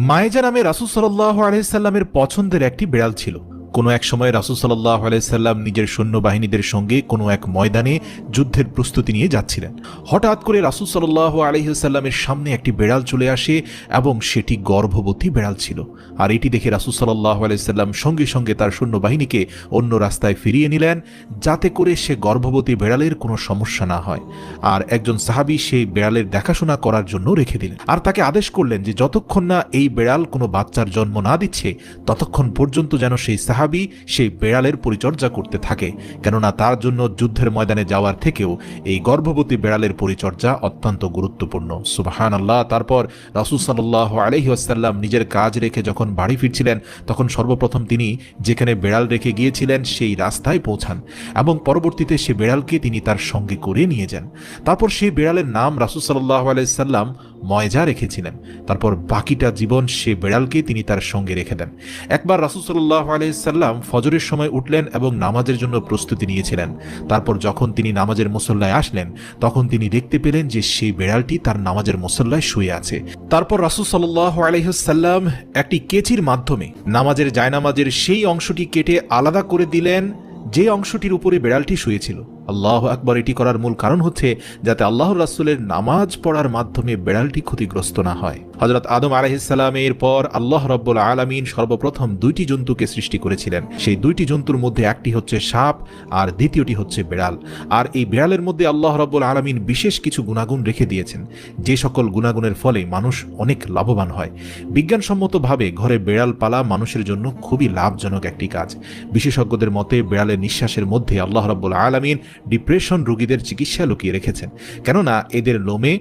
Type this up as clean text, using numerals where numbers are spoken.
মায়েজা নামে রাসূল সাল্লাল্লাহু আলাইহি সাল্লামের পছন্দের একটি বিড়াল ছিল। কোনো এক সময় রাসূল সাল্লাল্লাহু আলাইহি সাল্লাম নিজের সৈন্যবাহিনীদের সঙ্গে কোনো এক ময়দানে যুদ্ধের প্রস্তুতি নিয়ে যাচ্ছিলেন। হঠাৎ করে রাসূল সাল্লাল্লাহু আলাইহি সাল্লামের সামনে একটি বিড়াল চলে আসে এবং সেটি গর্ভবতী বিড়াল ছিল। আর এটি দেখে রাসূল সাল্লাল্লাহু আলাইহি সাল্লাম সঙ্গে সঙ্গে তার সৈন্যবাহিনীকে অন্য রাস্তায় ফিরিয়ে নিলেন, যাতে করে সে গর্ভবতী বিড়ালের কোনো সমস্যা না হয়। আর একজন সাহাবী সেই বিড়ালের দেখাশোনা করার জন্য রেখে দিলেন, আর তাকে আদেশ করলেন যে যতক্ষণ না এই বিড়াল কোনো বাচ্চার জন্ম না দিচ্ছে ততক্ষণ পর্যন্ত যেন সেই সাহাবী সেই বিড়ালের পরিচর্যা করতে থাকে, কেননা তার জন্য যুদ্ধের ময়দানে যাওয়ার থেকেও এই গর্ভবতী বিড়ালের পরিচর্যা অত্যন্ত গুরুত্বপূর্ণ। সুবহানাল্লাহ। তারপর রাসূল সাল্লাল্লাহু আলাইহি ওয়াসাল্লাম নিজের কাজ রেখে যখন বাড়ি ফিরছিলেন, তখন সর্বপ্রথম তিনি যেখানে বিড়াল রেখে গিয়েছিলেন সেই রাস্তায় পৌঁছান এবং পরবর্তীতে সে বিড়ালকে তিনি তার সঙ্গে করে নিয়ে যান। তারপর সেই বিড়ালের নাম রাসূল সাল্লাল্লাহু আলাইহি সাল্লাম ময়জা রেখেছিলেন। তারপর বাকিটা জীবন সে বিড়ালকে তিনি তার সঙ্গে রেখে দেন। একবার রাসূল সাল্লাল্লাহু আলাইহি সাল্লাম ফজরের সময় উঠলেন এবং নামাজের জন্য প্রস্তুতি নিয়েছিলেন। তারপর যখন তিনি নামাজের মুসল্লায় আসলেন, তখন তিনি দেখতে পেলেন যে সেই বিড়ালটি তার নামাজের মুসল্লায় শুয়ে আছে। তারপর রাসূল সাল্লাল্লাহু আলাইহি সাল্লাম একটি কেচির মাধ্যমে নামাজের জায়নামাজের সেই অংশটি কেটে আলাদা করে দিলেন যে অংশটির উপরে বিড়ালটি শুয়েছিল। আল্লাহু আকবার। এটি করার মূল কারণ হচ্ছে যাতে আল্লাহর রাসূলের নামাজ পড়ার মাধ্যমে বিড়ালটি ক্ষতিগ্রস্ত না হয়। হযরত আদম আলাইহিস সালামের পর আল্লাহ রাব্বুল আলামিন সর্বপ্রথম দুইটি জন্তুকে সৃষ্টি করেছিলেন। সেই দুইটি জন্তুর মধ্যে একটি হচ্ছে সাপ আর দ্বিতীয়টি হচ্ছে বিড়াল। আর এই বিড়ালের মধ্যে আল্লাহ রাব্বুল আলামিন বিশেষ কিছু গুণাগুণ রেখে দিয়েছেন, যে সকল গুণাগুণের ফলে মানুষ অনেক লাভবান হয়। বিজ্ঞানসম্মতভাবে ঘরে বিড়াল পালা মানুষের জন্য খুবই লাভজনক একটি কাজ। বিশেষজ্ঞদের মতে বিড়ালের নিঃশ্বাসের মধ্যে আল্লাহ রাব্বুল আলামিন ডিপ্রেশন রোগীদের চিকিৎসা লুকিয়ে রেখেছেন, কেননা এদের লোমে